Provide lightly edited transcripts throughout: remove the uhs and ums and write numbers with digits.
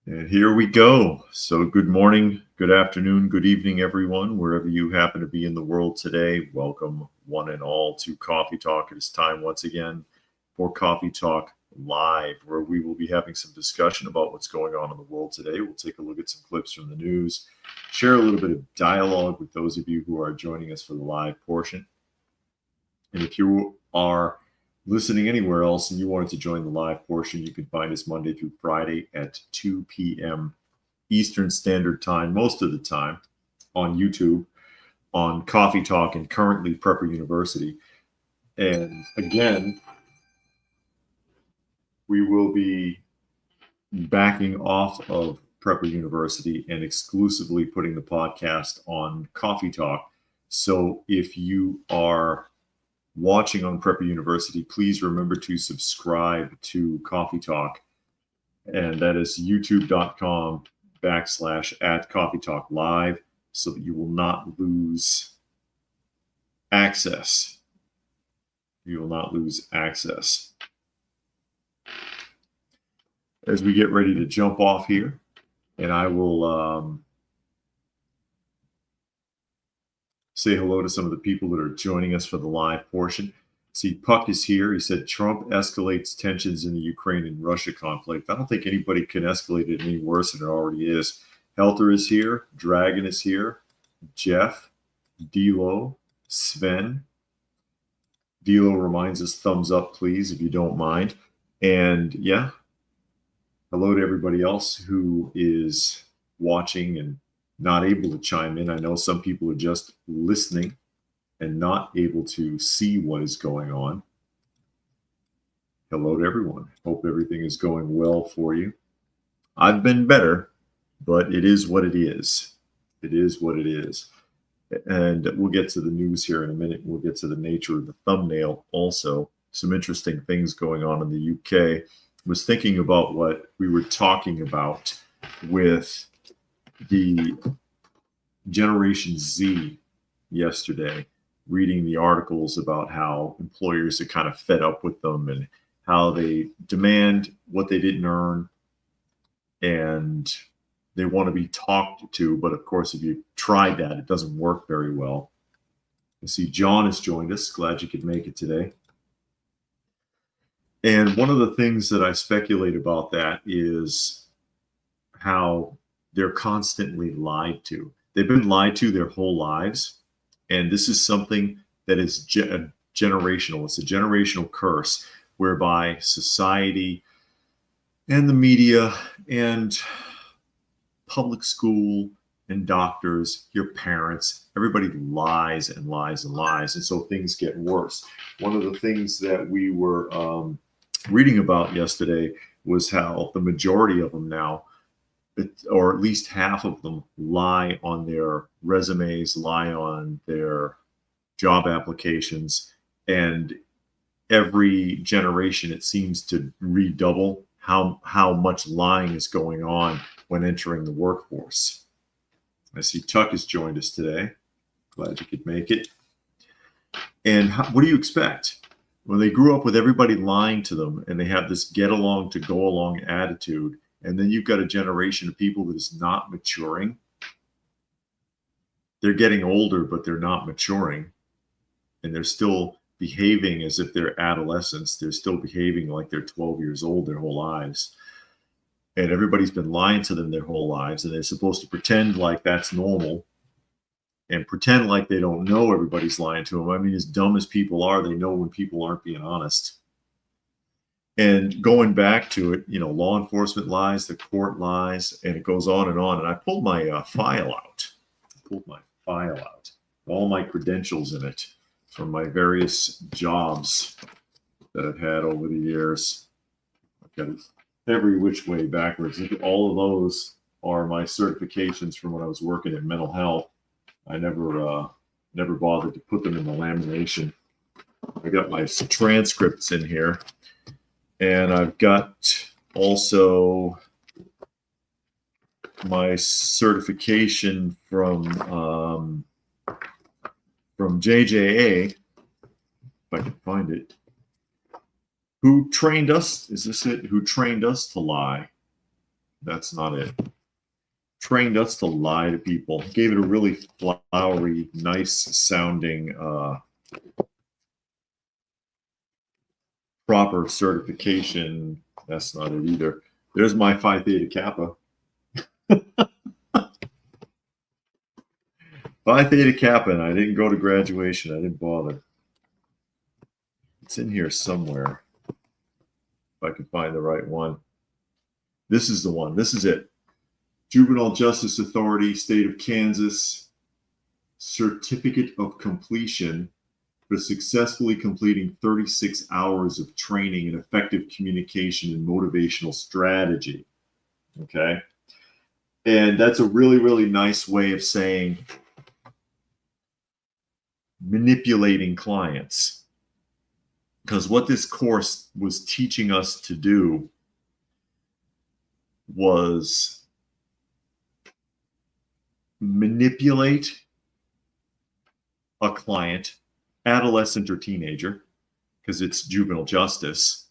And here we go. So, good morning, good afternoon, good evening, everyone, wherever you happen to be in the world today. Welcome, one and all, to Coffee Talk. It is time once again for Coffee Talk Live, where we will be having some discussion about what's going on in the world today. We'll take a look at some clips from the news, share a little bit of dialogue with those of you who are joining us for the live portion. And if you are listening anywhere else and you wanted to join the live portion, you can find us Monday through Friday at 2 p.m. Eastern Standard Time, most of the time, on YouTube, on Coffee Talk, and currently Prepper University. And again, we will be backing off of Prepper University and exclusively putting the podcast on Coffee Talk. So if you are watching on Prepper University, please remember to subscribe to Coffee Talk. And that is youtube.com/@Coffee Talk Live, so that you will not lose access. You will not lose access. As we get ready to jump off here, and I will say hello to some of the people that are joining us for the live portion. See, Puck is here. He said Trump escalates tensions in the Ukraine and Russia conflict. I don't think anybody can escalate it any worse than it already is. Helter is here. Dragon is here. Jeff, Dilo, Sven. Dilo reminds us, thumbs up, please, if you don't mind. And yeah, hello to everybody else who is watching and not able to chime in. I know some people are just listening and not able to see what is going on. Hello to everyone. Hope everything is going well for you. I've been better, but it is what it is. It is what it is. And we'll get to the news here in a minute. We'll get to the nature of the thumbnail also. Some interesting things going on in the UK. I was thinking about what we were talking about with the Generation Z yesterday, reading the articles about how employers are kind of fed up with them and how they demand what they didn't earn and they want to be talked to. But of course, if you tried that, it doesn't work very well. You see, John has joined us. Glad you could make it today. And one of the things that I speculate about that is how they're constantly lied to. They've been lied to their whole lives. And this is something that is generational. It's a generational curse whereby society and the media and public school and doctors, your parents, everybody lies and lies and lies. And so things get worse. One of the things that we were reading about yesterday was how the majority of them now, or at least half of them, lie on their resumes, lie on their job applications. And every generation, it seems to redouble how much lying is going on when entering the workforce. I see Tuck has joined us today. Glad you could make it. And what do you expect? When they grew up with everybody lying to them and they have this get along to go along attitude, and then you've got a generation of people that is not maturing. They're getting older, but they're not maturing. And they're still behaving as if they're adolescents. They're still behaving like they're 12 years old their whole lives. And everybody's been lying to them their whole lives. And they're supposed to pretend like that's normal and pretend like they don't know everybody's lying to them. I mean, as dumb as people are, they know when people aren't being honest. And going back to it, you know, law enforcement lies, the court lies, and it goes on and on. And I pulled my file out. All my credentials in it from my various jobs that I've had over the years. I've got it every which way backwards. All of those are my certifications from when I was working in mental health. I never bothered to put them in the lamination. I got my transcripts in here. And I've got also my certification from JJA, if I can find it, who trained us, is this it? Who trained us to lie. That's not it. Trained us to lie to people. Gave it a really flowery, nice sounding proper certification. That's not it either. There's my Phi Theta Kappa. Phi Theta Kappa, and I didn't go to graduation. I didn't bother. It's in here somewhere. If I can find the right one. This is the one. This is it. Juvenile Justice Authority, State of Kansas, Certificate of Completion for successfully completing 36 hours of training in effective communication and motivational strategy. Okay. And that's a really, really nice way of saying manipulating clients. Because what this course was teaching us to do was manipulate a client, adolescent or teenager, because it's juvenile justice,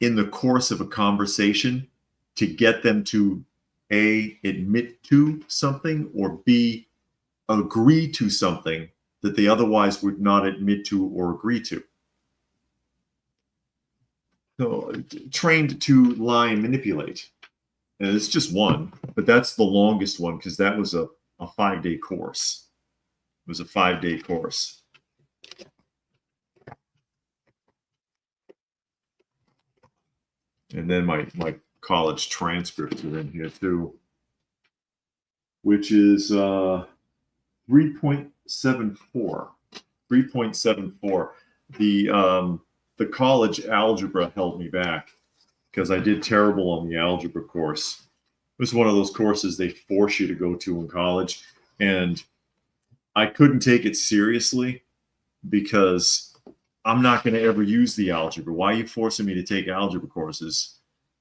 in the course of a conversation to get them to A, admit to something, or B, agree to something that they otherwise would not admit to or agree to. So, trained to lie and manipulate. And it's just one, but that's the longest one because that was a 5-day course. It was a 5-day course. And then my college transcripts are in here too, which is 3.74. 3.74. The college algebra held me back because I did terrible on the algebra course. It was one of those courses they force you to go to in college, and I couldn't take it seriously because I'm not going to ever use the algebra. Why are you forcing me to take algebra courses?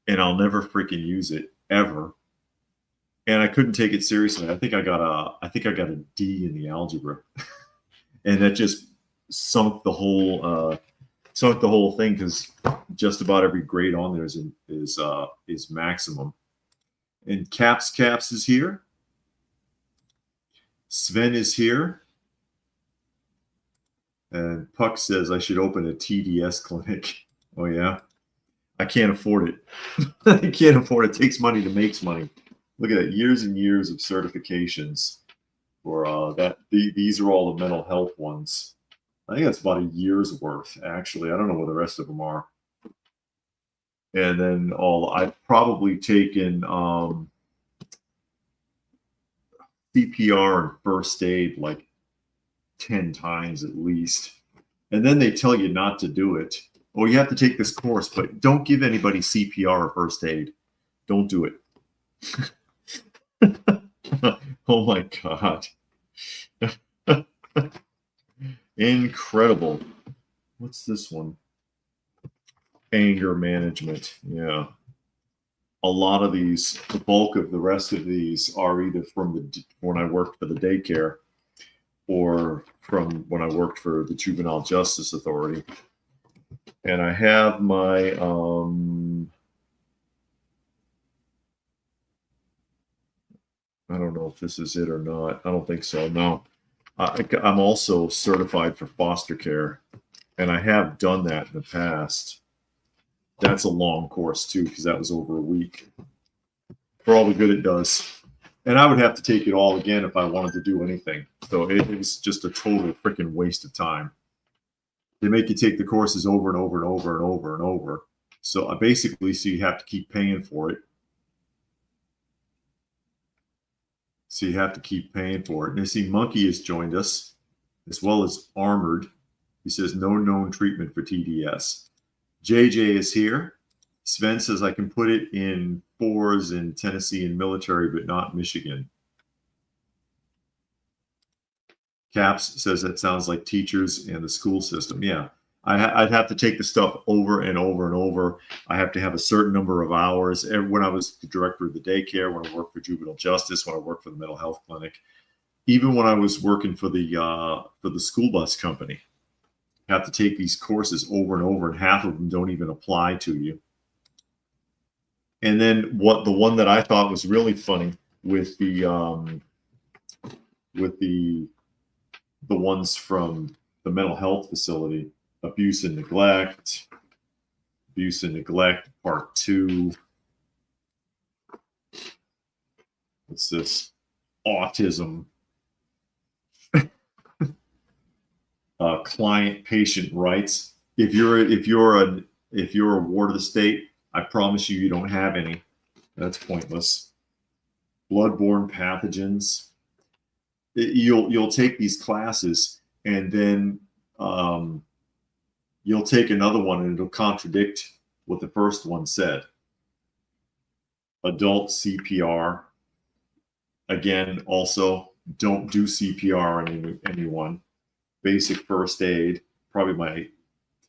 And I'll never freaking use it ever. And I couldn't take it seriously. I think I got a D in the algebra, and that just sunk the whole thing because just about every grade on there is maximum. And Caps is here. Sven is here. And Puck says I should open a TDS clinic. Oh, yeah? I can't afford it. I can't afford it. It takes money to make money. Look at that. Years and years of certifications for that. These are all the mental health ones. I think that's about a year's worth, actually. I don't know what the rest of them are. And then I've probably taken CPR and first aid like 10 times at least. And then they tell you not to do it. Oh, you have to take this course, but don't give anybody CPR or first aid. Don't do it. Oh my God. Incredible. What's this one? Anger management. Yeah. A lot of these, the bulk of the rest of these are either from when I worked for the daycare or from when I worked for the Juvenile Justice Authority. And I have my I don't know if this is it or not. I don't think so. No. I'm also certified for foster care, and I have done that in the past. That's a long course too, because that was over a week. For all the good it does. And I would have to take it all again if I wanted to do anything. So it was just a total freaking waste of time. They make you take the courses over and over and over and over and over. So so you have to keep paying for it. So you have to keep paying for it. And you see Monkey has joined us, as well as Armored. He says, no known treatment for TDS. JJ is here. Sven says, I can put it in 4s in Tennessee and military, but not Michigan. Caps says that sounds like teachers and the school system. Yeah, I'd have to take the stuff over and over and over. I have to have a certain number of hours. When I was the director of the daycare, when I worked for juvenile justice, when I worked for the mental health clinic, even when I was working for the school bus company, I have to take these courses over and over, and half of them don't even apply to you. And then the one that I thought was really funny with the ones from the mental health facility, abuse and neglect, part 2. What's this? Autism. Client patient rights. If you're a ward of the state, I promise you don't have any. That's pointless. Bloodborne pathogens. You'll take these classes, and then you'll take another one, and it'll contradict what the first one said. Adult CPR. Again, also don't do CPR on anyone. Basic first aid. Probably my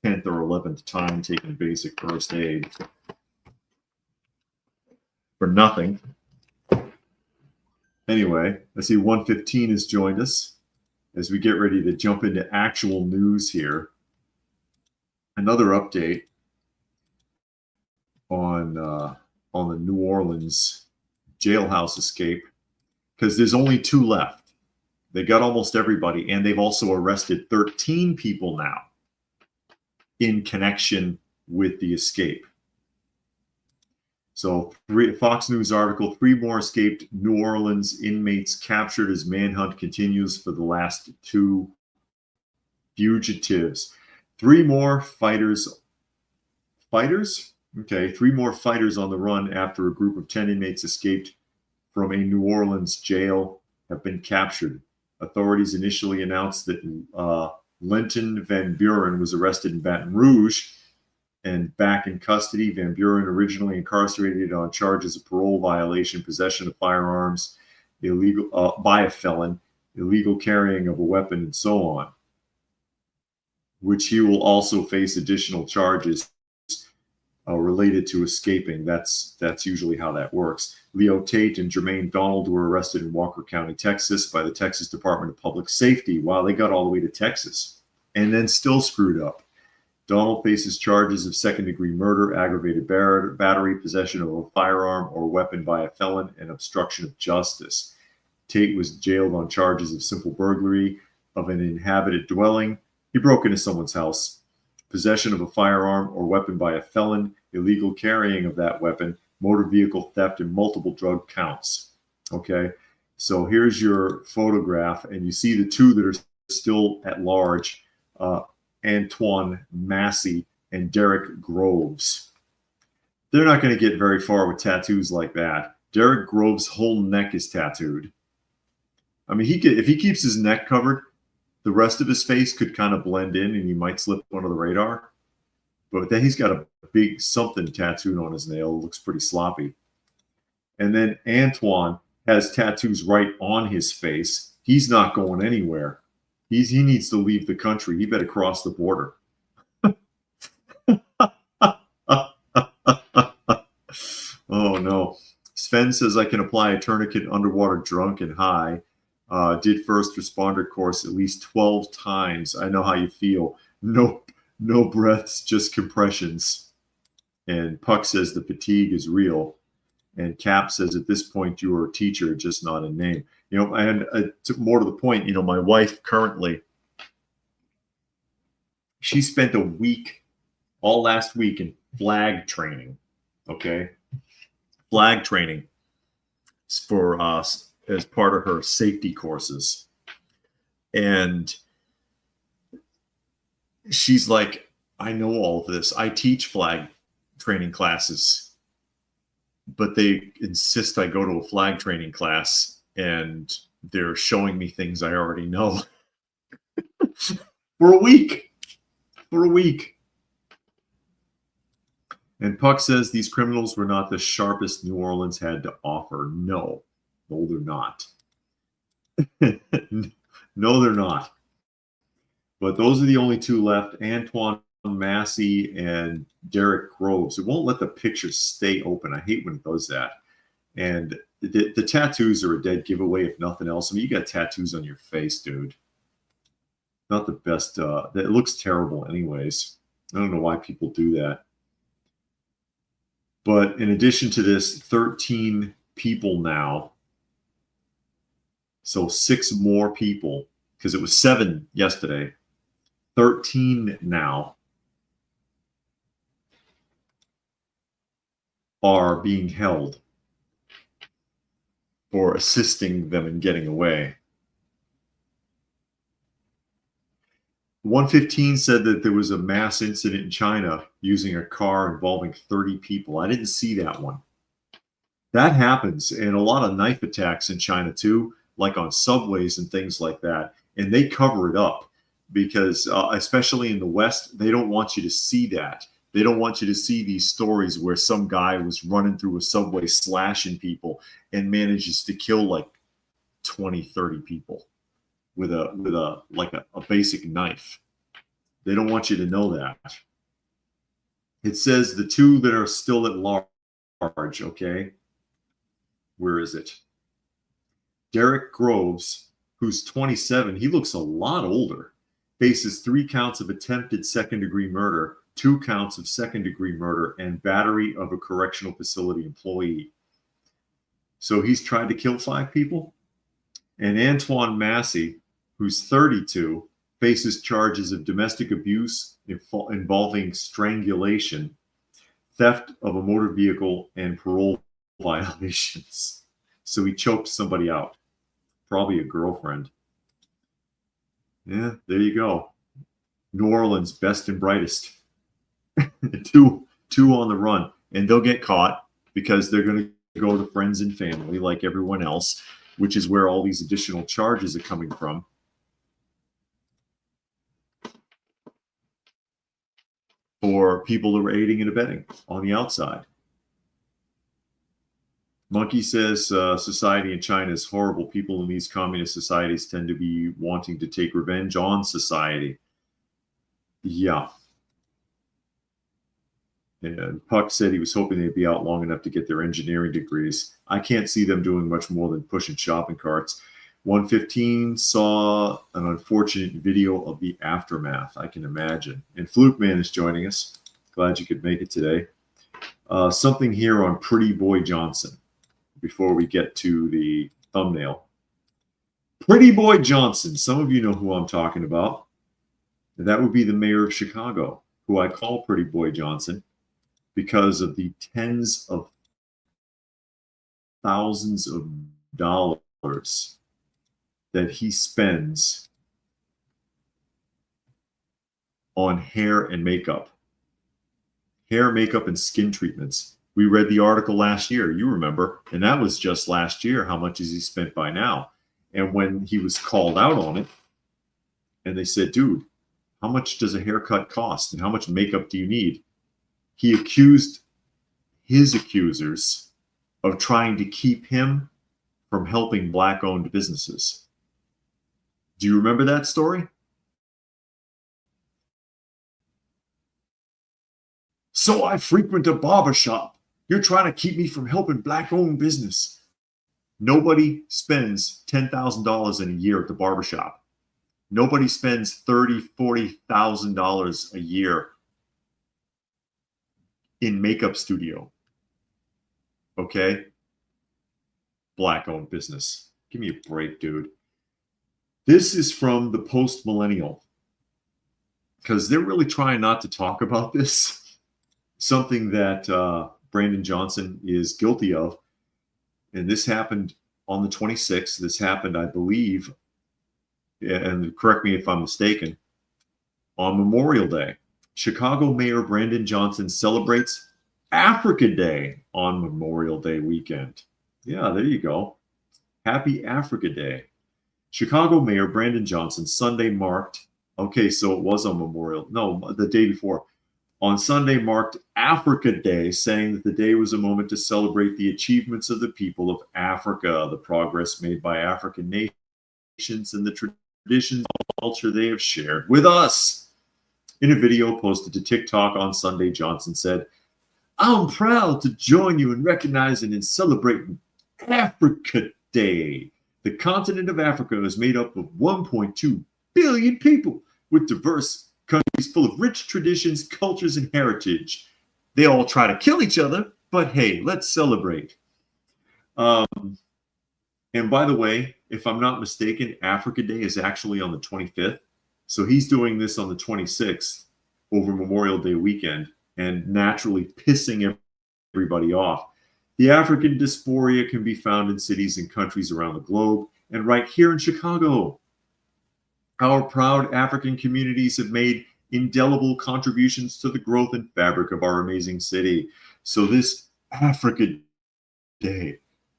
10th or 11th time taking basic first aid for nothing. Anyway, I see 115 has joined us as we get ready to jump into actual news here. Another update on the New Orleans jailhouse escape, because there's only 2 left. They got almost everybody, and they've also arrested 13 people now in connection with the escape. So, Fox News article, 3 more escaped New Orleans inmates captured as manhunt continues for the last 2 fugitives. 3 more fighters? Okay, 3 more fighters on the run after a group of 10 inmates escaped from a New Orleans jail have been captured. Authorities initially announced that Lenton Van Buren was arrested in Baton Rouge and back in custody. Van Buren, originally incarcerated on charges of parole violation, possession of firearms, illegal by a felon, illegal carrying of a weapon, and so on, which he will also face additional charges related to escaping. That's usually how that works. Leo Tate and Jermaine Donald were arrested in Walker County, Texas by the Texas Department of Public Safety. Wow, they got all the way to Texas and then still screwed up. Donald faces charges of second-degree murder, aggravated battery, possession of a firearm or weapon by a felon, and obstruction of justice. Tate was jailed on charges of simple burglary of an inhabited dwelling. He broke into someone's house. Possession of a firearm or weapon by a felon, illegal carrying of that weapon, motor vehicle theft, and multiple drug counts. Okay, so here's your photograph, and you see the 2 that are still at large, Antoine Massey and Derek Groves. They're not going to get very far with tattoos like that. Derek Groves' whole neck is tattooed. I mean, if he keeps his neck covered, the rest of his face could kind of blend in and he might slip under the radar. But then he's got a big something tattooed on his nail. It looks pretty sloppy. And then Antoine has tattoos right on his face. He's not going anywhere. He needs to leave the country. He better cross the border. Oh, no. Sven says, I can apply a tourniquet underwater drunk and high. Did first responder course at least 12 times. I know how you feel. No breaths, just compressions. And Puck says the fatigue is real. And Cap says at this point you are a teacher, just not a name. You know, and more to the point, you know, my wife currently, she spent a week, all last week, in flag training. Okay, flag training for us as part of her safety courses. And she's like, I know all of this. I teach flag training classes, but they insist I go to a flag training class and they're showing me things I already know. For a week. And Puck says these criminals were not the sharpest New Orleans had to offer. No, they're not. No, they're not. But those are the only 2 left, Antoine Massey and Derek Groves. It won't let the picture stay open. I hate when it does that. And the tattoos are a dead giveaway, if nothing else. I mean, you got tattoos on your face, dude. Not the best. It looks terrible anyways. I don't know why people do that. But in addition to this, 13 people now, so 6 more people, because it was 7 yesterday, 13 now are being held for assisting them in getting away. 115 said that there was a mass incident in China using a car involving 30 people. I didn't see that one. That happens, and a lot of knife attacks in China too, like on subways and things like that. And they cover it up because, especially in the West, they don't want you to see that. They don't want you to see these stories where some guy was running through a subway slashing people and manages to kill like 20, 30 people with a basic knife. They don't want you to know that. It says the 2 that are still at large, okay? Where is it? Derek Groves, who's 27, he looks a lot older, faces 3 counts of attempted second-degree murder, 2 counts of second-degree murder, and battery of a correctional facility employee. So he's tried to kill 5 people? And Antoine Massey, who's 32, faces charges of domestic abuse involving strangulation, theft of a motor vehicle, and parole violations. So he choked somebody out, probably a girlfriend. Yeah, there you go. New Orleans, best and brightest. two on the run, and they'll get caught because they're going to go to friends and family like everyone else, which is where all these additional charges are coming from. For people who are aiding and abetting on the outside. Monkey says society in China is horrible. People in these communist societies tend to be wanting to take revenge on society. Yeah. And Puck said he was hoping they'd be out long enough to get their engineering degrees. I can't see them doing much more than pushing shopping carts. 115 saw an unfortunate video of the aftermath, I can imagine. And Fluke Man is joining us. Glad you could make it today. Something here on Pretty Boy Johnson before we get to the thumbnail. Pretty Boy Johnson, some of you know who I'm talking about. That would be the mayor of Chicago, who I call Pretty Boy Johnson because of the tens of thousands of dollars that he spends on hair and makeup. Hair, makeup, and skin treatments. We read the article last year, you remember, and that was just last year. How much has he spent by now? And when he was called out on it, and they said, dude, how much does a haircut cost? And how much makeup do you need? He accused his accusers of trying to keep him from helping Black-owned businesses. Do you remember that story? So I frequent a barber shop. You're trying to keep me from helping Black-owned business. Nobody spends $10,000 in a year at the barbershop. Nobody spends $30,000, $40,000 a year in makeup studio. Okay? Black-owned business. Give me a break, dude. This is from the Post-Millennial, because they're really trying not to talk about this. Something that Brandon Johnson is guilty of. And this happened on the 26th. This happened, I believe, and correct me if I'm mistaken, on Memorial Day. Chicago Mayor Brandon Johnson celebrates Africa Day on Memorial Day weekend. Yeah, there you go. Happy Africa Day. Chicago Mayor Brandon Johnson Sunday marked, okay, so it was on the day before. On Sunday marked Africa Day, saying that the day was a moment to celebrate the achievements of the people of Africa, the progress made by African nations, and the traditions and culture they have shared with us. In a video posted to TikTok on Sunday, Johnson said, I'm proud to join you in recognizing and celebrating Africa Day. The continent of Africa is made up of 1.2 billion people with diverse countries full of rich traditions, cultures, and heritage. They all try to kill each other, But hey, let's celebrate. And by the way, if I'm not mistaken, Africa Day is actually on the 25th. So he's doing this on the 26th over Memorial Day weekend and naturally pissing everybody off. The African dysphoria can be found in cities and countries around the globe and right here in Chicago. Our proud African communities have made indelible contributions to the growth and fabric of our amazing city. So this Africa Day,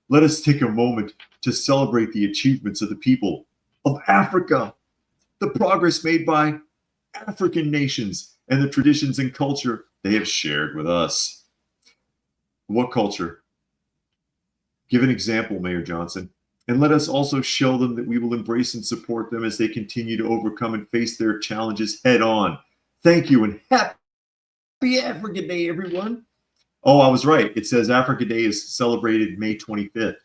let us take a moment to celebrate the achievements of the people of Africa, the progress made by African nations, and the traditions and culture they have shared with us. What culture? Give an example, Mayor Johnson, and let us also show them that we will embrace and support them as they continue to overcome and face their challenges head on. Thank you, and happy Africa Day, everyone. Oh, I was right. It says Africa Day is celebrated May 25th.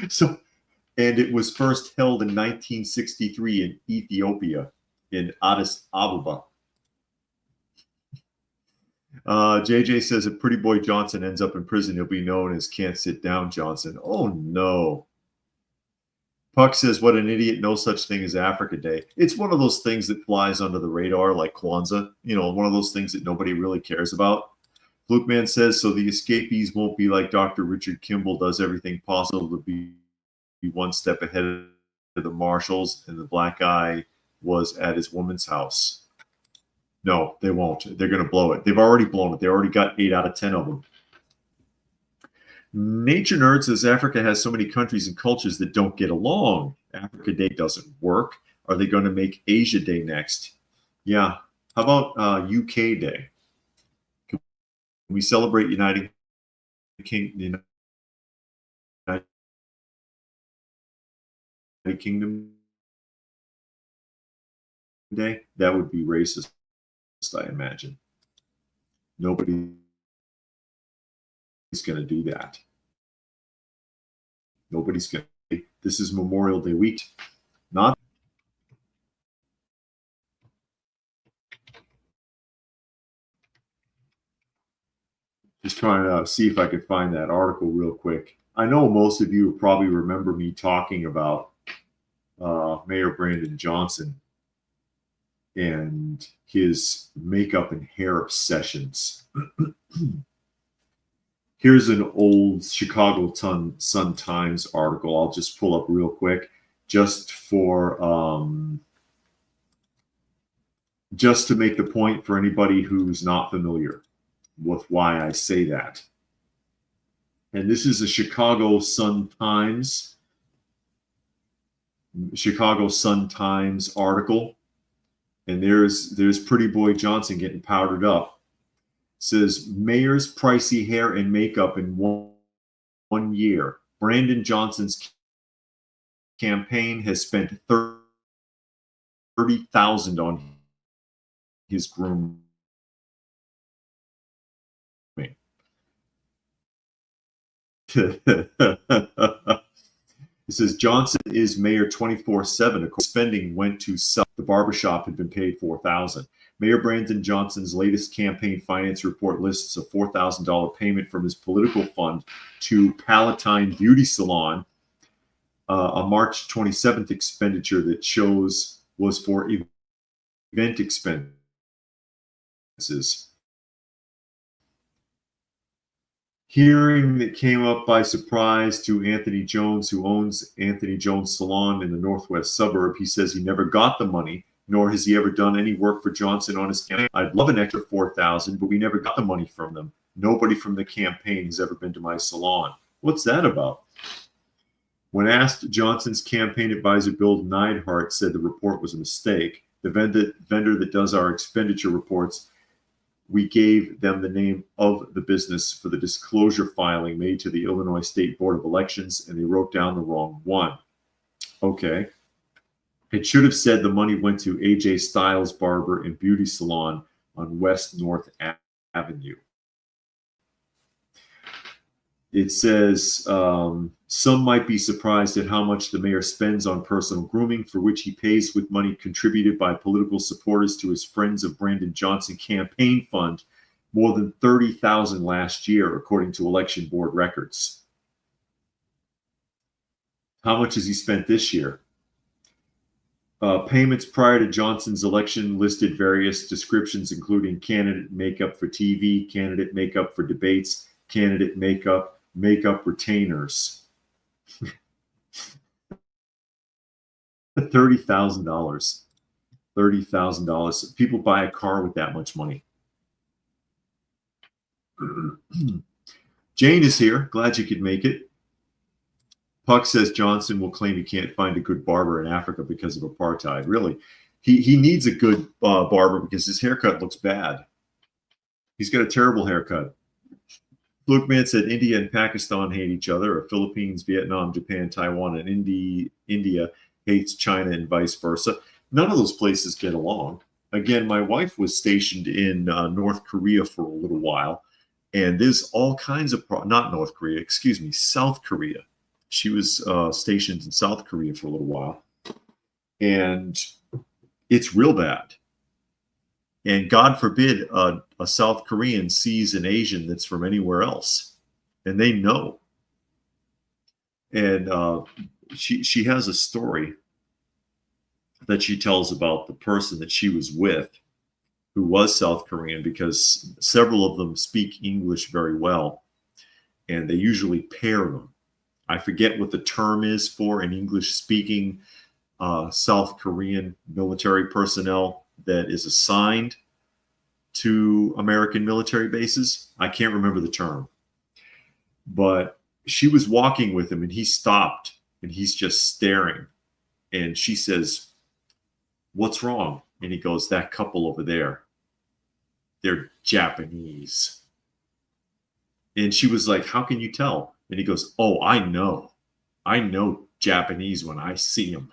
So, and it was first held in 1963 in Ethiopia, in Addis Ababa. JJ says if Pretty Boy Johnson ends up in prison, he'll be known as Can't Sit Down Johnson. Oh, no. Puck says, what an idiot, no such thing as Africa Day. It's one of those things that flies under the radar like Kwanzaa, one of those things that nobody really cares about. Luke Man says, so the escapees won't be like Dr. Richard Kimball does everything possible to be one step ahead of the marshals, and the black guy was at his woman's house. No, they won't. They're going to blow it. They've already blown it. They already got 8 out of 10 of them. Nature Nerd says Africa has so many countries and cultures that don't get along. Africa Day doesn't work. Are they going to make Asia Day next? Yeah. How about UK Day? Can we celebrate United Kingdom Day? That would be racist, I imagine. Nobody's going to do that. Nobody's going to. This is Memorial Day week. Not. Just trying to see if I could find that article real quick. I know most of you probably remember me talking about Mayor Brandon Johnson and his makeup and hair obsessions. Here's an old Chicago Sun-Times article. I'll just pull up real quick just to make the point for anybody who's not familiar with why I say that. And this is a Chicago Sun-Times article. And there's Pretty Boy Johnson getting powdered up. It says mayor's pricey hair and makeup in one year. Brandon Johnson's campaign has spent $30,000 on his grooming. It says Johnson is mayor 24/7. Spending went to sell. The barbershop had been paid $4,000. Mayor Brandon Johnson's latest campaign finance report lists a $4,000 payment from his political fund to Palatine Beauty Salon, a March 27th expenditure that shows was for event expenses. Hearing that came up by surprise to Anthony Jones, who owns Anthony Jones Salon in the northwest suburb. He says he never got the money, nor has he ever done any work for Johnson on his campaign. I'd love an extra $4,000, but we never got the money from them. Nobody from the campaign has ever been to my salon. What's that about? When asked, Johnson's campaign advisor Bill Neidhart said the report was a mistake. The vendor that does our expenditure reports, we gave them the name of the business for the disclosure filing made to the Illinois State Board of Elections, and they wrote down the wrong one. Okay. It should have said the money went to AJ Styles Barber and Beauty Salon on West North Avenue. It says some might be surprised at how much the mayor spends on personal grooming, for which he pays with money contributed by political supporters to his Friends of Brandon Johnson campaign fund. more than 30,000 last year, according to election board records. How much has he spent this year? Payments prior to Johnson's election listed various descriptions, including candidate makeup for TV, candidate makeup for debates, candidate makeup, makeup retainers. $30,000. $30,000. People buy a car with that much money. Jane is here. Glad you could make it. Puck says Johnson will claim he can't find a good barber in Africa because of apartheid. Really? He needs a good barber because his haircut looks bad. He's got a terrible haircut. Luke Man said India and Pakistan hate each other, or Philippines, Vietnam, Japan, Taiwan, and India hates China and vice versa. None of those places get along. Again, my wife was stationed in North Korea for a little while, and there's all kinds of not North Korea, excuse me, South Korea. She was stationed in South Korea for a little while, and it's real bad. And God forbid a South Korean sees an Asian that's from anywhere else, and they know. And she has a story that she tells about the person that she was with, who was South Korean, because several of them speak English very well, and they usually pair them. I forget what the term is for an English-speaking South Korean military personnel that is assigned to American military bases. I can't remember the term. But she was walking with him, and he stopped, and he's just staring. And she says, "What's wrong?" And he goes, "That couple over there, they're Japanese." And she was like, "How can you tell?" And he goes, "Oh, I know Japanese when I see them."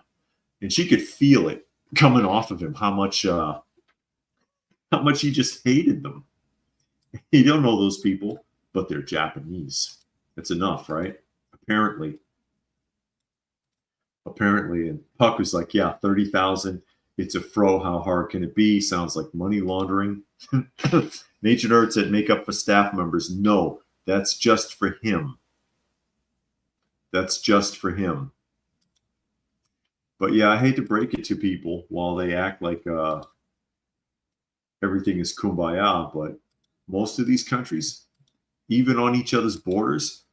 And she could feel it coming off of him, how much he just hated them. He don't know those people, but they're Japanese. That's enough, right? Apparently. And Puck was like, "Yeah, 30,000. It's a fro. How hard can it be? Sounds like money laundering." Nature Nerd said makeup for staff members. No, that's just for him. That's just for him. But yeah, I hate to break it to people while they act like everything is kumbaya, but most of these countries, even on each other's borders,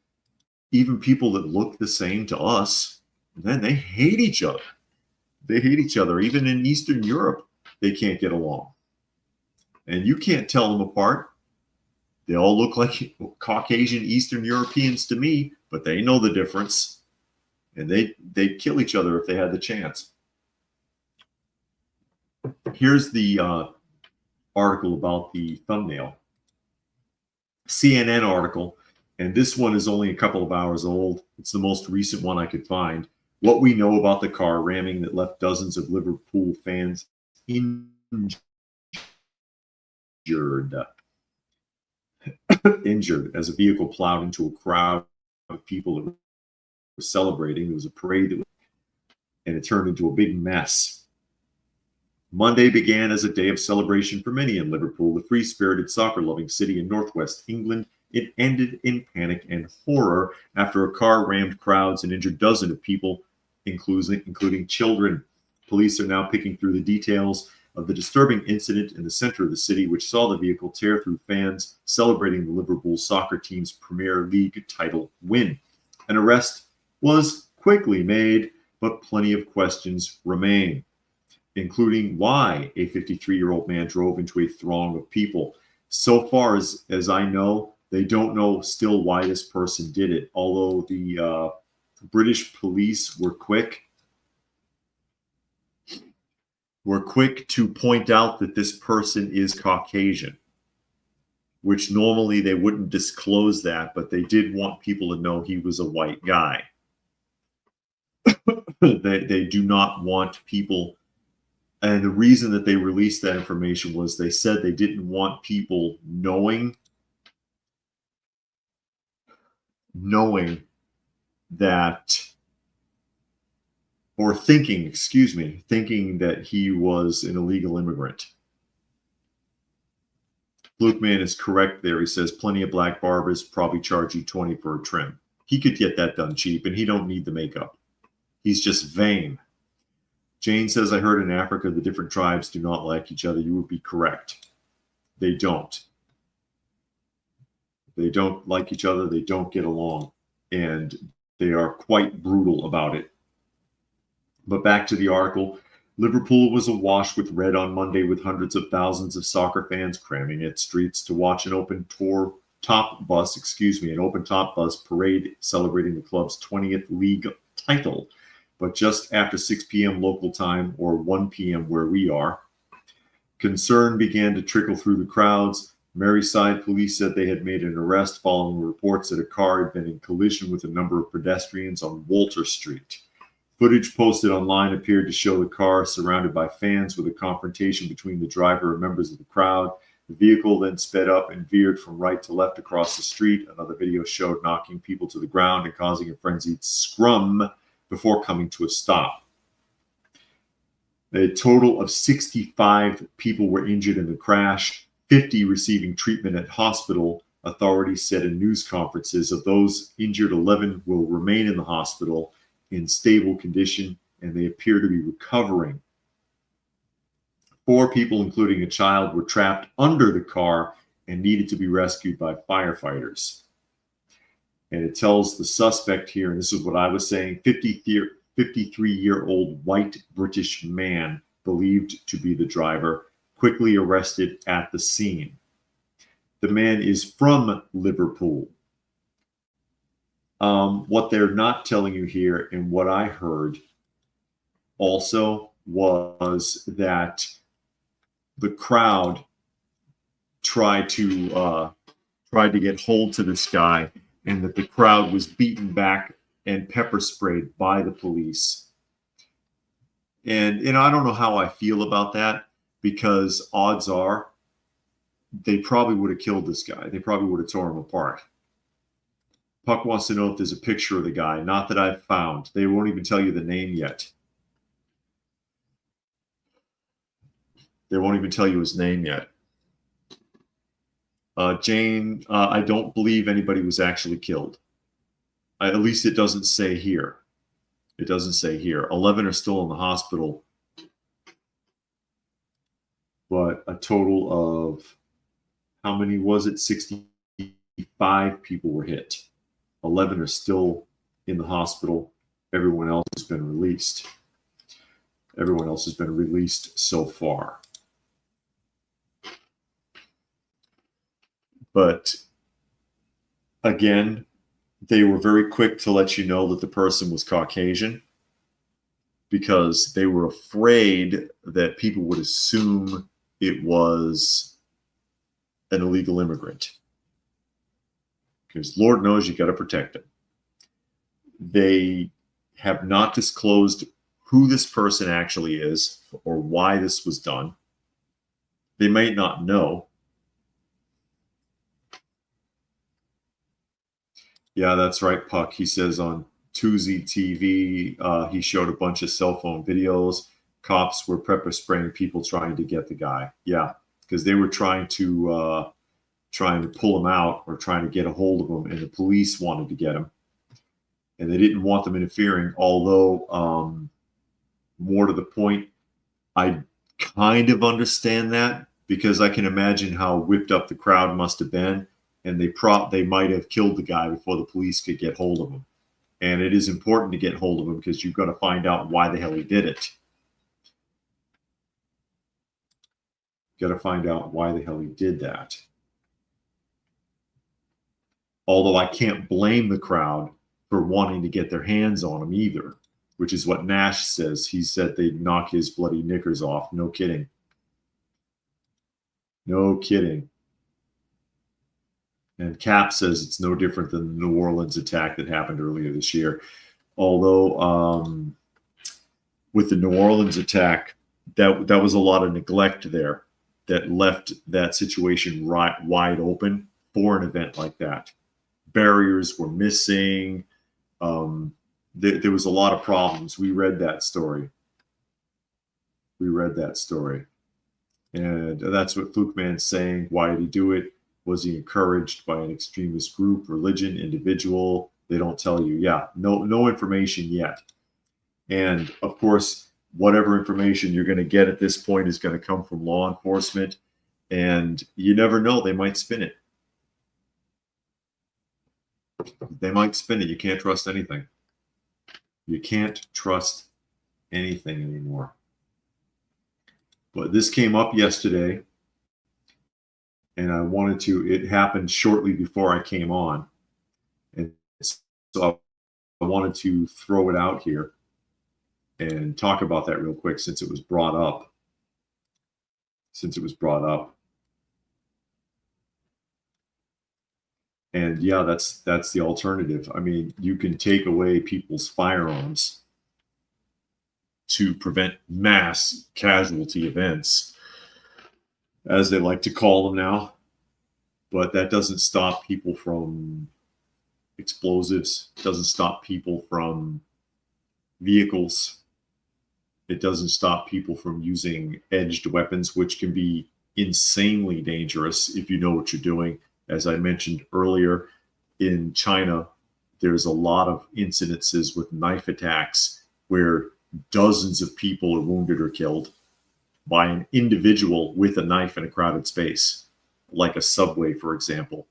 even people that look the same to us, then they hate each other. They hate each other. Even in Eastern Europe, they can't get along. And you can't tell them apart. They all look like Caucasian Eastern Europeans to me, but they know the difference. And they'd kill each other if they had the chance. Here's the article about the thumbnail. CNN article, and this one is only a couple of hours old. It's the most recent one I could find. What we know about the car ramming that left dozens of Liverpool fans injured. Injured as a vehicle plowed into a crowd of people that were celebrating. It was a parade, and it turned into a big mess. Monday began as a day of celebration for many in Liverpool, the free-spirited, soccer-loving city in northwest England. It ended in panic and horror after a car rammed crowds and injured dozens of people, including children. Police are now picking through the details of the disturbing incident in the center of the city, which saw the vehicle tear through fans celebrating the Liverpool soccer team's Premier League title win. An arrest was quickly made, but plenty of questions remain, including why a 53-year-old man drove into a throng of people. So far as I know, they don't know still why this person did it, although the British police were quick to point out that this person is Caucasian, which normally they wouldn't disclose that, but they did want people to know he was a white guy. They do not want people, and the reason that they released that information was they said they didn't want people knowing that, or thinking that he was an illegal immigrant. Fluke Man is correct there. He says plenty of black barbers probably charge you 20 for a trim. He could get that done cheap, and he don't need the makeup. He's just vain. Jane says, I heard in Africa the different tribes do not like each other. You would be correct. They don't. They don't like each other. They don't get along. And they are quite brutal about it. But back to the article. Liverpool was awash with red on Monday, with hundreds of thousands of soccer fans cramming its streets to watch an open-top bus parade celebrating the club's 20th league title. But just after 6 p.m. local time, or 1 p.m. where we are, concern began to trickle through the crowds. Merseyside police said they had made an arrest following reports that a car had been in collision with a number of pedestrians on Walter Street. Footage posted online appeared to show the car surrounded by fans, with a confrontation between the driver and members of the crowd. The vehicle then sped up and veered from right to left across the street. Another video showed knocking people to the ground and causing a frenzied scrum before coming to a stop. A total of 65 people were injured in the crash, 50 receiving treatment at hospital, authorities said in news conferences. Of those injured, 11 will remain in the hospital in stable condition, and they appear to be recovering. 4 people, including a child, were trapped under the car and needed to be rescued by firefighters. And it tells the suspect here, and this is what I was saying, 53-year-old white British man believed to be the driver, quickly arrested at the scene. The man is from Liverpool. What they're not telling you here, and what I heard also, was that the crowd tried to get hold to this guy, and that the crowd was beaten back and pepper sprayed by the police. And I don't know how I feel about that, because odds are they probably would have killed this guy. They probably would have torn him apart. Puck wants to know if there's a picture of the guy. Not that I've found. They won't even tell you the name yet. They won't even tell you his name yet. Jane, I don't believe anybody was actually killed. At least it doesn't say here. It doesn't say here. 11 are still in the hospital. But a total of, how many was it? 65 people were hit. 11 are still in the hospital. Everyone else has been released. Everyone else has been released so far. But again, they were very quick to let you know that the person was Caucasian, because they were afraid that people would assume it was an illegal immigrant. Because Lord knows you got to protect them. They have not disclosed who this person actually is or why this was done. They might not know. Yeah, that's right, Puck. He says on Tuesday TV, he showed a bunch of cell phone videos. Cops were pepper spraying people trying to get the guy. Yeah, because they were trying to pull him out, or trying to get a hold of him, and the police wanted to get him. And they didn't want them interfering, although more to the point, I kind of understand that, because I can imagine how whipped up the crowd must have been, and they might have killed the guy before the police could get hold of him. And it is important to get hold of him, because you've got to find out why the hell he did it. Got to find out why the hell he did that. Although I can't blame the crowd for wanting to get their hands on him either, which is what Nash says. He said they'd knock his bloody knickers off. No kidding. No kidding. And Cap says it's no different than the New Orleans attack that happened earlier this year. Although with the New Orleans attack, that was a lot of neglect there that left that situation wide open for an event like that. Barriers were missing. There was a lot of problems. We read that story. And that's what Flukeman's saying. Why did he do it? Was he encouraged by an extremist group, religion, individual? They don't tell you. Yeah, no information yet. And of course, whatever information you're going to get at this point is going to come from law enforcement. And you never know, they might spin it. They might spin it. You can't trust anything. You can't trust anything anymore. But this came up yesterday, and I wanted to, it happened shortly before I came on. And so I wanted to throw it out here and talk about that real quick since it was brought up. And yeah, that's the alternative. I mean, you can take away people's firearms to prevent mass casualty events, as they like to call them now. But that doesn't stop people from explosives, doesn't stop people from vehicles. It doesn't stop people from using edged weapons, which can be insanely dangerous if you know what you're doing. As I mentioned earlier, in China, there's a lot of incidences with knife attacks where dozens of people are wounded or killed by an individual with a knife in a crowded space, like a subway, for example,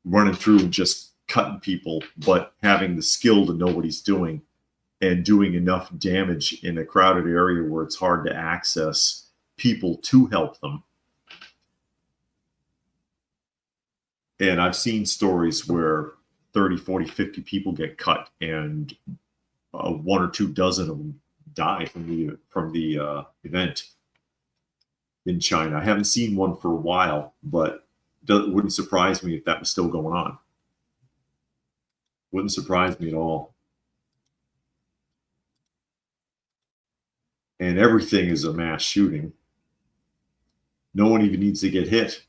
running through and just cutting people, but having the skill to know what he's doing and doing enough damage in a crowded area where it's hard to access people to help them. And I've seen stories where 30, 40, 50 people get cut and 1 or 2 dozen of them die from the event in China. I haven't seen one for a while, but it wouldn't surprise me if that was still going on. Wouldn't surprise me at all. And everything is a mass shooting. No one even needs to get hit.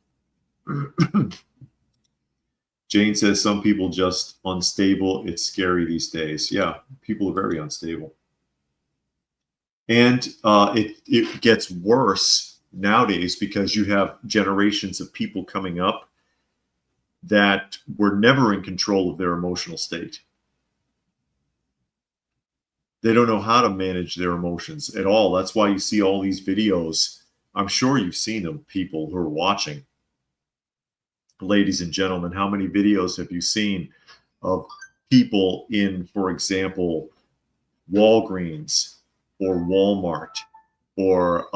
Jane says some people just unstable. It's scary these days. Yeah, people are very unstable. And it gets worse nowadays because you have generations of people coming up that were never in control of their emotional state. They don't know how to manage their emotions at all. That's why you see all these videos. I'm sure you've seen them, people who are watching. Ladies and gentlemen, how many videos have you seen of people in, for example, Walgreens or Walmart or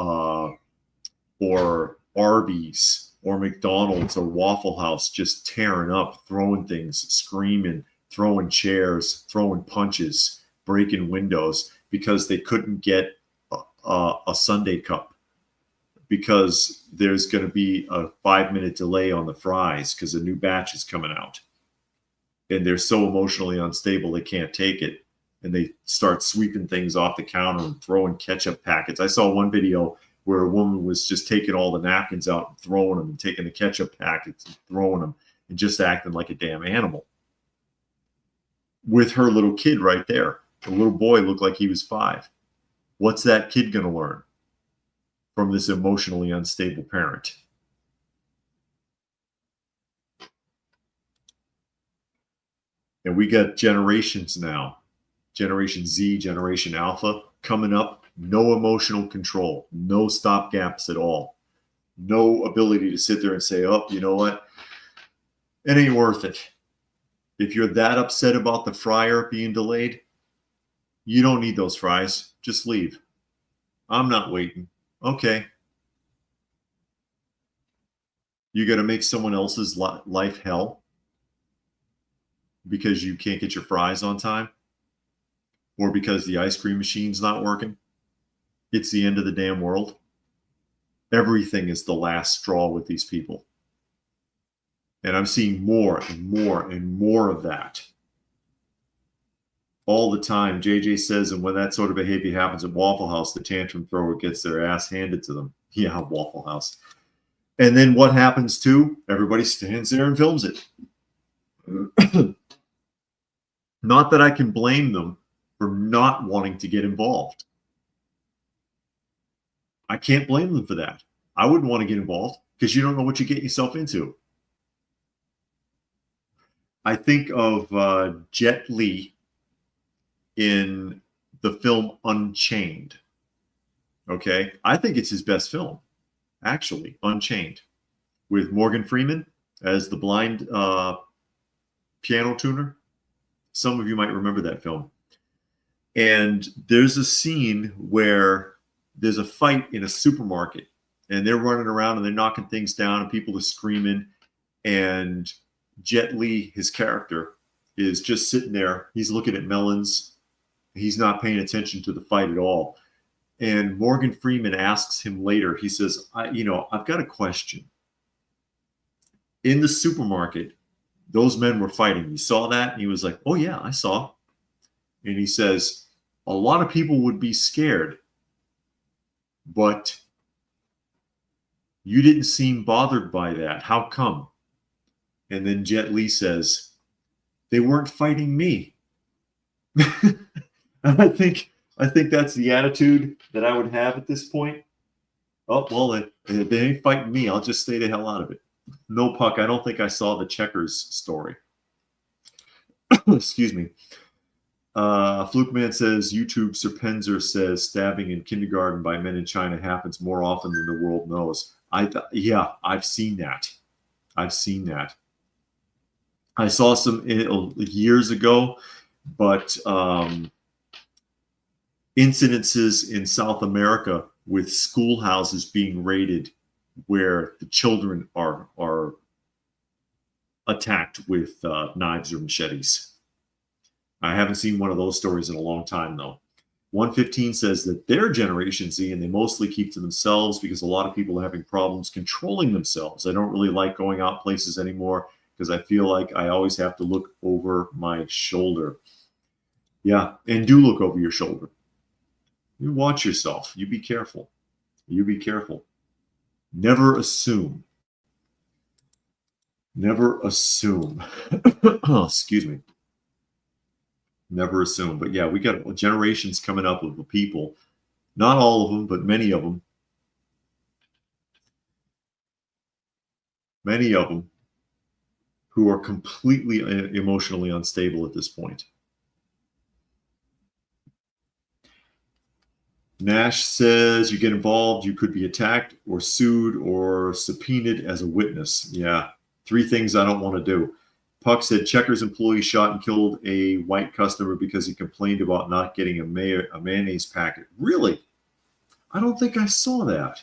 Arby's or McDonald's or Waffle House just tearing up, throwing things, screaming, throwing chairs, throwing punches, breaking windows because they couldn't get a sundae cup, because there's going to be a 5-minute delay on the fries because a new batch is coming out. And they're so emotionally unstable, they can't take it. And they start sweeping things off the counter and throwing ketchup packets. I saw one video where a woman was just taking all the napkins out and throwing them, and taking the ketchup packets and throwing them, and just acting like a damn animal. With her little kid right there. The little boy looked like he was 5. What's that kid going to learn from this emotionally unstable parent? And we got generations now, Generation Z, Generation Alpha coming up, no emotional control, no stopgaps at all, no ability to sit there and say, oh, you know what? It ain't worth it. If you're that upset about the fryer being delayed, you don't need those fries. Just leave. I'm not waiting. Okay. You got to make someone else's life hell because you can't get your fries on time, or because the ice cream machine's not working. It's the end of the damn world. Everything is the last straw with these people. And I'm seeing more and more and more of that all the time. JJ says, and when that sort of behavior happens at Waffle House, the tantrum thrower gets their ass handed to them. Yeah, Waffle House. And then what happens too? Everybody stands there and films it. Not that I can blame them for not wanting to get involved. I can't blame them for that. I wouldn't want to get involved because you don't know what you get yourself into. I think of Jet Li in the film Unchained. Okay. I think it's his best film, actually, Unchained, with Morgan Freeman as the blind piano tuner. Some of you might remember that film. And there's a scene where there's a fight in a supermarket and they're running around and they're knocking things down and people are screaming. And Jet Li, his character, is just sitting there. He's looking at melons. He's not paying attention to the fight at all. And Morgan Freeman asks him later, he says, I've got a question. In the supermarket, those men were fighting. You saw that? And he was like, oh, yeah, I saw. And he says, a lot of people would be scared, but you didn't seem bothered by that. How come? And then Jet Li says, they weren't fighting me. And I think that's the attitude that I would have at this point. Oh, well, they ain't fighting me. I'll just stay the hell out of it. No, Puck, I don't think I saw the Checkers story. Excuse me. Fluke Man says, YouTube Serpenzer says stabbing in kindergarten by men in China happens more often than the world knows. Yeah, I've seen that. I saw some years ago, but incidences in South America with schoolhouses being raided where the children are attacked with knives or machetes. I haven't seen one of those stories in a long time, though. 115 says that they're Generation Z and they mostly keep to themselves because a lot of people are having problems controlling themselves. I don't really like going out places anymore because I feel like I always have to look over my shoulder. Yeah, and do look over your shoulder. You watch yourself. You be careful. You be careful. Never assume. Never assume. Excuse me. Never assume. But yeah, we got generations coming up of the people. Not all of them, but many of them. Many of them who are completely emotionally unstable at this point. Nash says you get involved, you could be attacked or sued or subpoenaed as a witness. Yeah, 3 things I don't want to do. Puck said Checkers employee shot and killed a white customer because he complained about not getting a mayonnaise packet. Really? I don't think I saw that.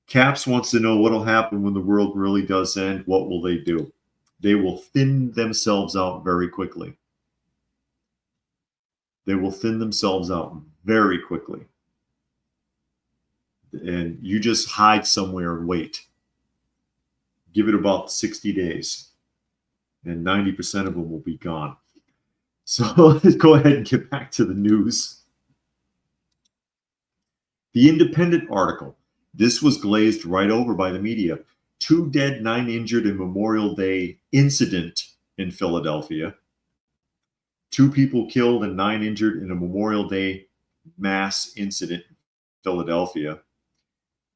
Caps wants to know what will happen when the world really does end. What will they do? They will thin themselves out very quickly. They will thin themselves out very quickly. And you just hide somewhere and wait. Give it about 60 days. And 90% of them will be gone. So let's go ahead and get back to the news. The Independent article. This was glazed right over by the media. 2 dead, 9 injured in Memorial Day incident in Philadelphia. 2 people killed and 9 injured in a Memorial Day mass incident in Philadelphia.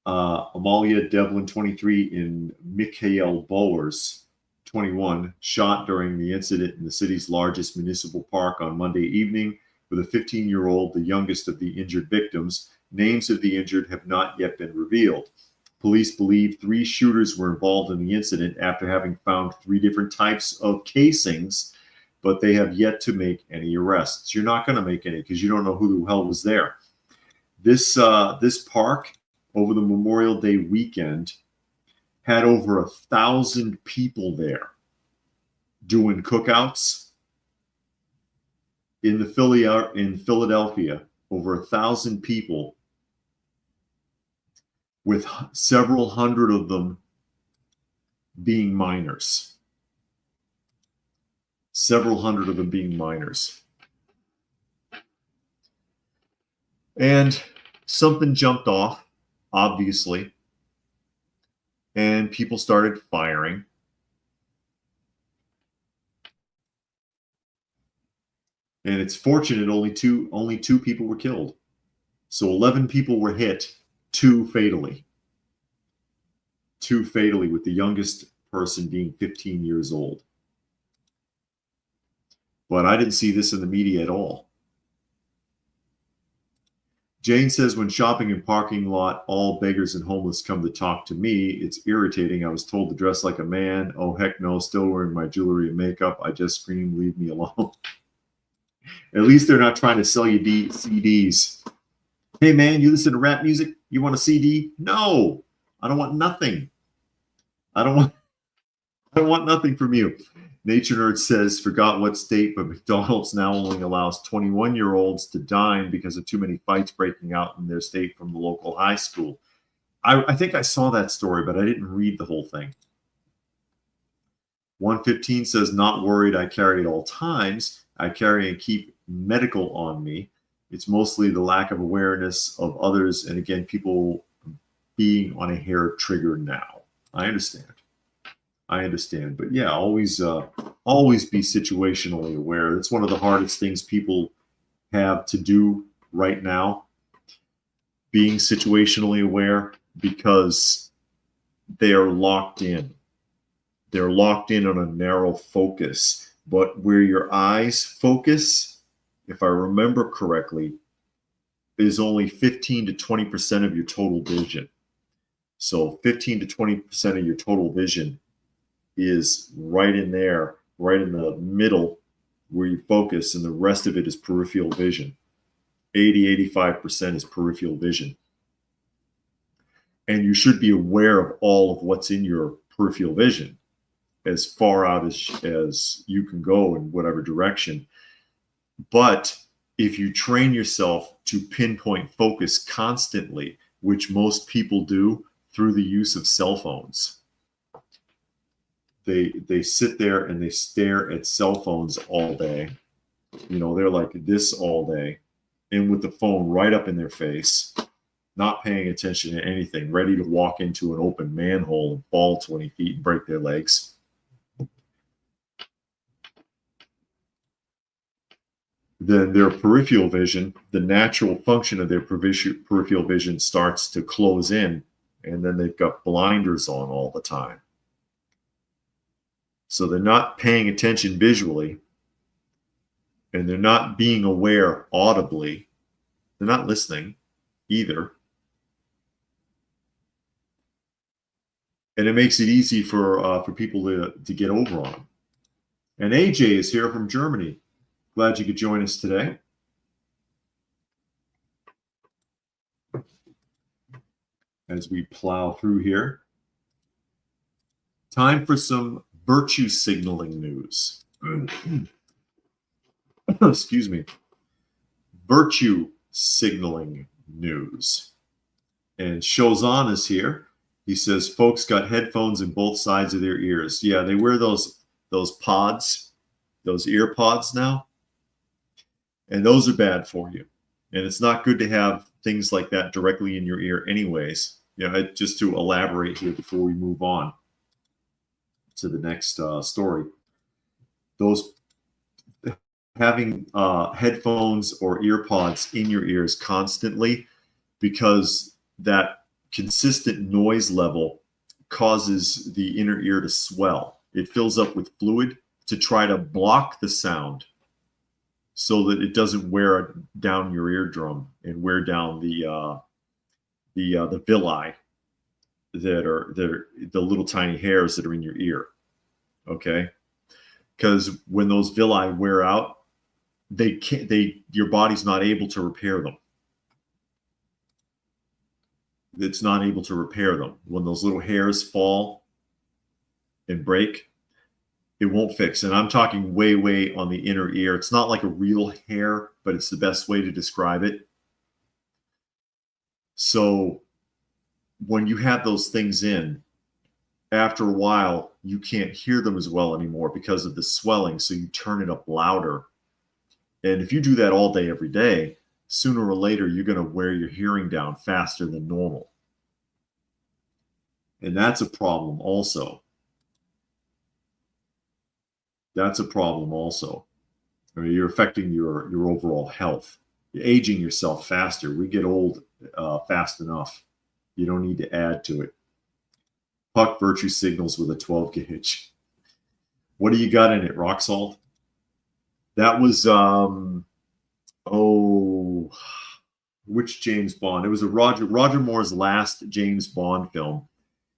Amalia Devlin, 23, and Mikhail Bowers, 21, shot during the incident in the city's largest municipal park on Monday evening with a 15-year-old, the youngest of the injured victims. Names of the injured have not yet been revealed. Police believe 3 shooters were involved in the incident after having found 3 different types of casings, but they have yet to make any arrests. You're not going to make any because you don't know who the hell was there. This park over the Memorial Day weekend had over 1,000 people there doing cookouts. In Philadelphia, over 1,000 people, with several hundred of them being minors. Several hundred of them being minors. And something jumped off, obviously, and people started firing. And it's fortunate only two people were killed. So 11 people were hit, two fatally, with the youngest person being 15 years old. But I didn't see this in the media at all. Jane says, when shopping in parking lot, all beggars and homeless come to talk to me. It's irritating. I was told to dress like a man. Oh, heck no. Still wearing my jewelry and makeup. I just scream, leave me alone. At least they're not trying to sell you CDs. Hey, man, you listen to rap music? You want a CD? No, I don't want nothing. I don't want nothing from you. Nature Nerd says, forgot what state, but McDonald's now only allows 21-year-olds to dine because of too many fights breaking out in their state from the local high school. I think I saw that story, but I didn't read the whole thing. 115 says, not worried, I carry at all times. I carry and keep medical on me. It's mostly the lack of awareness of others. And again, people being on a hair trigger now. I understand. But yeah, always be situationally aware. It's one of the hardest things people have to do right now, being situationally aware, because they are locked in. They're locked in on a narrow focus. But where your eyes focus, if I remember correctly, is only 15 to 20% of your total vision. So 15 to 20% of your total vision is right in there, right in the middle where you focus, and the rest of it is peripheral vision. 80-85% is peripheral vision. And you should be aware of all of what's in your peripheral vision as far out as you can go in whatever direction. But if you train yourself to pinpoint focus constantly, which most people do through the use of cell phones, they sit there and they stare at cell phones all day. They're like this all day, and with the phone right up in their face, not paying attention to anything, ready to walk into an open manhole and fall 20 feet and break their legs. Then their peripheral vision, the natural function of their peripheral vision starts to close in, and then they've got blinders on all the time. So they're not paying attention visually, and they're not being aware audibly. They're not listening either. And it makes it easy for people to get over on them. And AJ is here from Germany. Glad you could join us today. As we plow through here. Time for some virtue signaling news. Excuse me. Virtue signaling news. And Shozan is here. He says, folks got headphones in both sides of their ears. Yeah, they wear those pods, those ear pods now. And those are bad for you. And it's not good to have things like that directly in your ear anyways. Just to elaborate here before we move on to the next story. Those having headphones or ear pods in your ears constantly, because that consistent noise level causes the inner ear to swell. It fills up with fluid to try to block the sound so that it doesn't wear down your eardrum and wear down the villi that are the little tiny hairs that are in your ear. Okay, because when those villi wear out, your body's not able to repair them. It's not able to repair them. When those little hairs fall and break, it won't fix. And I'm talking way on the inner ear. It's not like a real hair, but it's the best way to describe it. So when you have those things in, after a while, you can't hear them as well anymore because of the swelling. So you turn it up louder. And if you do that all day, every day, sooner or later, you're going to wear your hearing down faster than normal. And that's a problem also. I mean, you're affecting your overall health You're aging yourself faster. We get old fast enough. You don't need to add to it. Puck virtue signals with a 12 gauge. What do you got in it? Rock salt? That was, which James Bond? It was a Roger Moore's last James Bond film.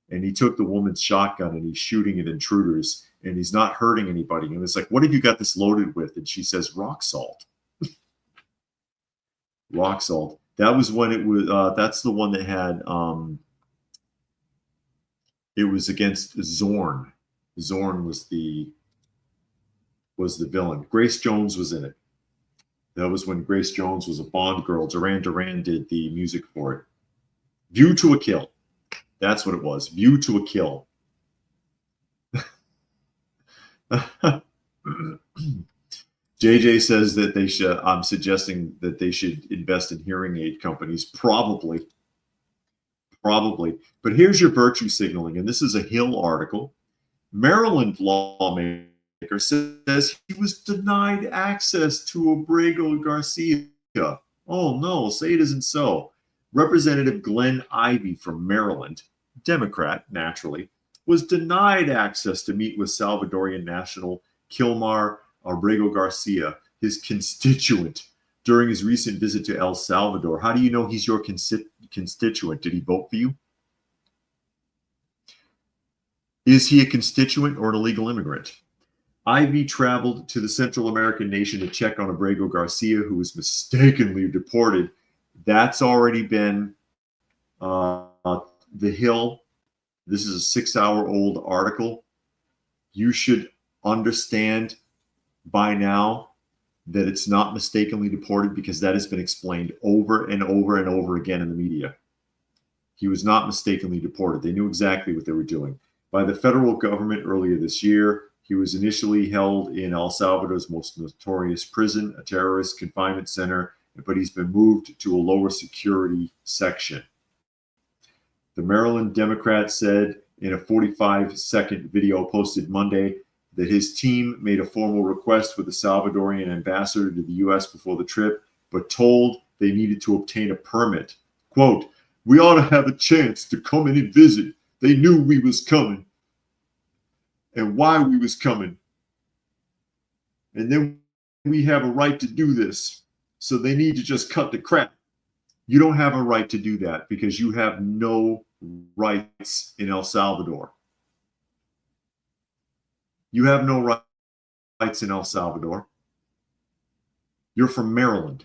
And he took the woman's shotgun and he's shooting at intruders and he's not hurting anybody. And it's like, what have you got this loaded with? And she says, rock salt. Rock salt. That was when it was, that's the one that had, it was against Zorn. Zorn was the villain. Grace Jones was in it. That was when Grace Jones was a Bond girl. Duran Duran did the music for it. View to a Kill. That's what it was. View to a Kill. JJ says that they should, I'm suggesting that they should invest in hearing aid companies. Probably. But here's your virtue signaling. And this is a Hill article. Maryland lawmaker says he was denied access to Abrego Garcia. Oh no, say it isn't so. Representative Glenn Ivey from Maryland, Democrat naturally, was denied access to meet with Salvadorian national Kilmar Abrego Garcia, his constituent, during his recent visit to El Salvador. How do you know he's your constituent? Did he vote for you? Is he a constituent or an illegal immigrant? Ivey traveled to the Central American nation to check on Abrego Garcia, who was mistakenly deported. That's already been The Hill. This is a 6-hour-old article. You should understand by now that it's not mistakenly deported because that has been explained over and over and over again in the media. He was not mistakenly deported. They knew exactly what they were doing. By the federal government earlier this year, he was initially held in El Salvador's most notorious prison, a terrorist confinement center, but he's been moved to a lower security section. The Maryland Democrat said in a 45-second video posted Monday that his team made a formal request with the Salvadorian ambassador to the U.S. before the trip, but told they needed to obtain a permit. Quote, "We ought to have a chance to come in and visit. They knew we was coming and why we was coming. And then we have a right to do this. So they need to just cut the crap." You don't have a right to do that because you have no rights in El Salvador. You have no rights in El Salvador. You're from Maryland.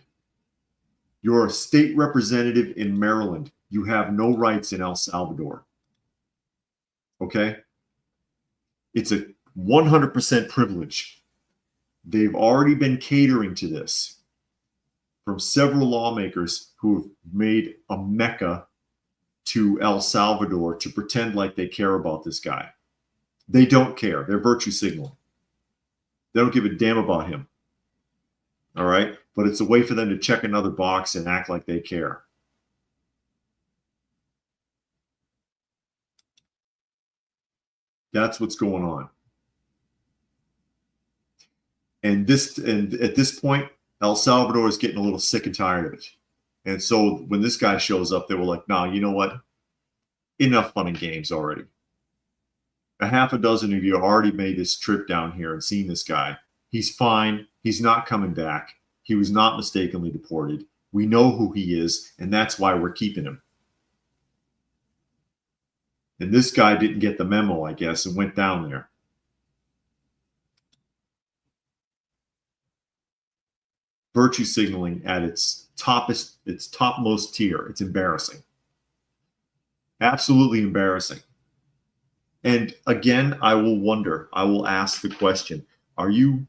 You're a state representative in Maryland. You have no rights in El Salvador. Okay? It's a 100% privilege. They've already been catering to this from several lawmakers who have made a mecca to El Salvador to pretend like they care about this guy. They don't care. They're virtue signaling. They don't give a damn about him. All right? But it's a way for them to check another box and act like they care. That's what's going on. And at this point, El Salvador is getting a little sick and tired of it. And so when this guy shows up, they were like, "No, you know what? Enough fun and games already. A half a dozen of you already made this trip down here and seen this guy. He's fine. He's not coming back. He was not mistakenly deported. We know who he is, and that's why we're keeping him." And this guy didn't get the memo, I guess, and went down there. Virtue signaling at its topmost tier. It's embarrassing. Absolutely embarrassing. And again, I will ask the question, are you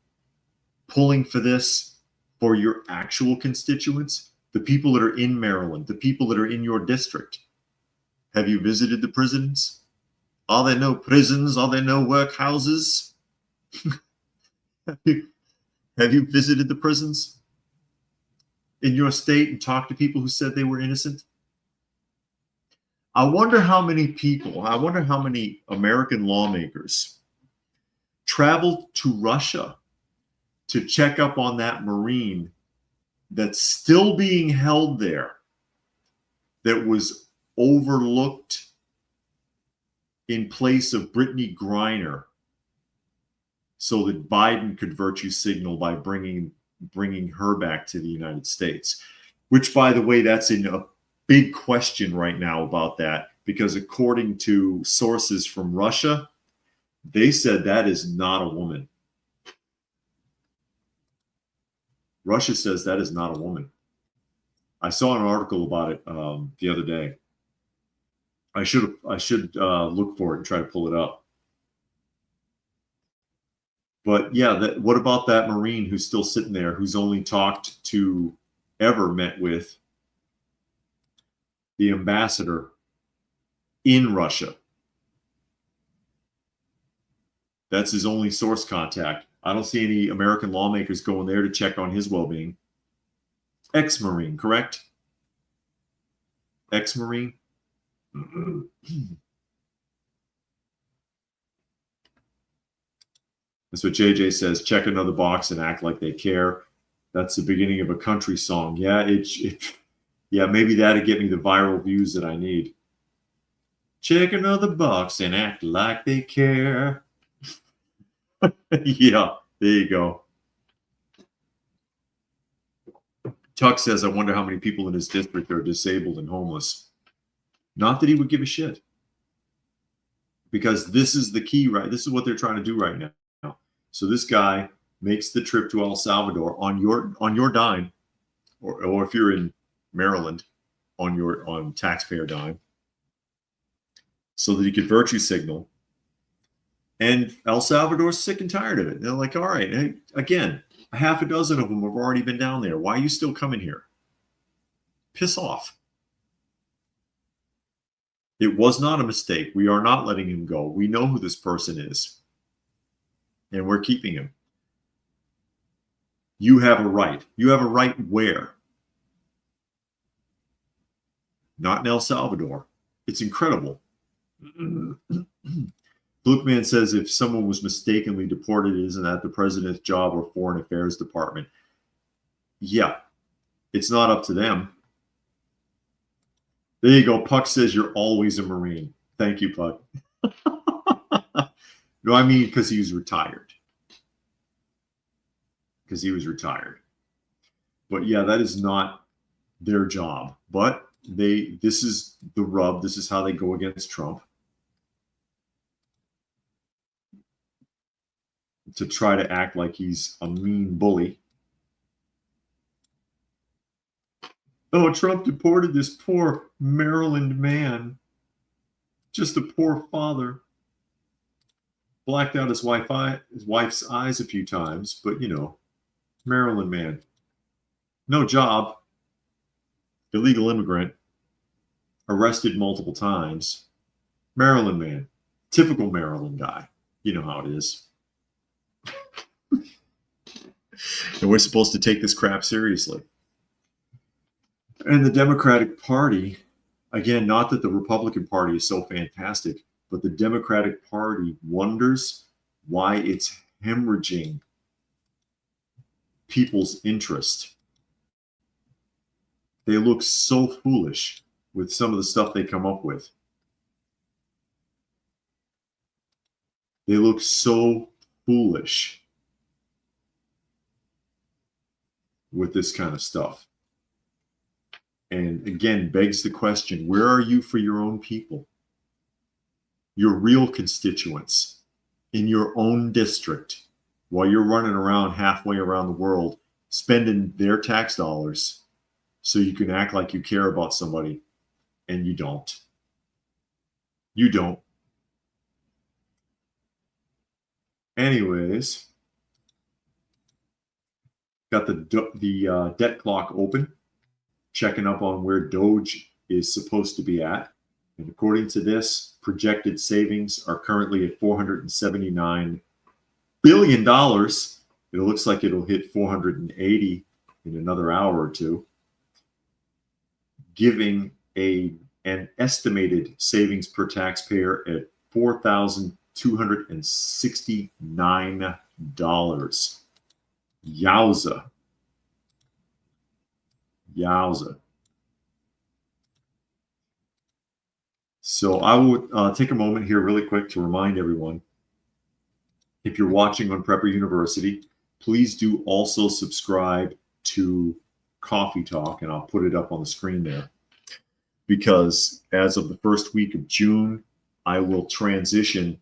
pulling for this for your actual constituents? The people that are in Maryland, the people that are in your district. Have you visited the prisons? Are there no prisons? Are there no workhouses? Have you visited the prisons in your state and talked to people who said they were innocent? I wonder how many American lawmakers traveled to Russia to check up on that Marine that's still being held there that was overlooked in place of Brittany Griner so that Biden could virtue signal by bringing her back to the United States, which, by the way, that's in a big question right now about that, because according to sources from Russia, they said that is not a woman. Russia says that is not a woman. I saw an article about it the other day. I should look for it and try to pull it up. But yeah, what about that Marine who's still sitting there, who's only met with the ambassador in Russia? That's his only source contact. I don't see any American lawmakers going there to check on his well-being. Ex-Marine, correct? Ex-Marine? That's what JJ says. Check another box and act like they care. That's the beginning of a country song. Yeah, yeah, maybe that'd get me the viral views that I need. Check another box and act like they care. Yeah, there you go. Tuck says, I wonder how many people in his district are disabled and homeless. Not that he would give a shit. Because this is the key, right? This is what they're trying to do right now. So this guy makes the trip to El Salvador on your dime, or if you're in Maryland, on taxpayer dime, so that he could virtue signal. And El Salvador's sick and tired of it. They're like, all right, hey, again, a half a dozen of them have already been down there. Why are you still coming here? Piss off. It was not a mistake. We are not letting him go. We know who this person is. And we're keeping him. You have a right. You have a right where? Not in El Salvador. It's incredible. Bookman says if someone was mistakenly deported, isn't that the president's job or Foreign Affairs Department? Yeah, it's not up to them. There you go. Puck says you're always a Marine. Thank you, Puck. No, I mean because he was retired. Because he was retired. But yeah, that is not their job. But this is the rub. This is how they go against Trump. To try to act like he's a mean bully. Oh, Trump deported this poor Maryland man. Just a poor father. Blacked out his wife's eyes a few times, but you know, Maryland man. No job. Illegal immigrant. Arrested multiple times. Maryland man. Typical Maryland guy. You know how it is. And we're supposed to take this crap seriously. And the Democratic Party, again, not that the Republican Party is so fantastic, but the Democratic Party wonders why it's hemorrhaging people's interest. They look so foolish with some of the stuff they come up with. They look so foolish with this kind of stuff. And again, begs the question, where are you for your own people? Your real constituents in your own district, while you're running around halfway around the world, spending their tax dollars so you can act like you care about somebody, and you don't. You don't. Anyways, got the debt clock open, checking up on where Doge is supposed to be at. And according to this, projected savings are currently at $479 billion. It looks like it'll hit 480 in another hour or two, giving an estimated savings per taxpayer at $4,269. Yowza. Yowza. So I would take a moment here really quick to remind everyone, if you're watching on Prepper University, please do also subscribe to Coffee Talk, and I'll put it up on the screen there, because as of the first week of June, I will transition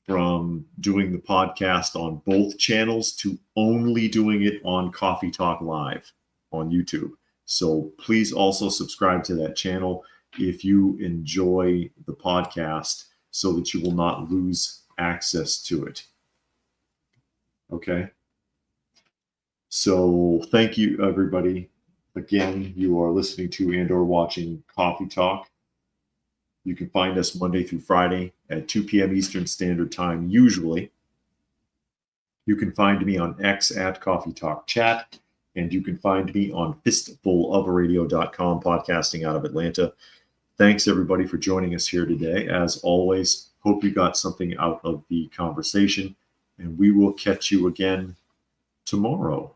from doing the podcast on both channels to only doing it on Coffee Talk Live on YouTube. So please also subscribe to that channel if you enjoy the podcast, so that you will not lose access to it. Okay. So thank you, everybody. Again, you are listening to and or watching Coffee Talk. You can find us Monday through Friday at 2 p.m. Eastern Standard Time, usually. You can find me on X at Coffee Talk Chat, and you can find me on fistfulofaradio.com, podcasting out of Atlanta. Thanks, everybody, for joining us here today. As always, hope you got something out of the conversation, and we will catch you again tomorrow.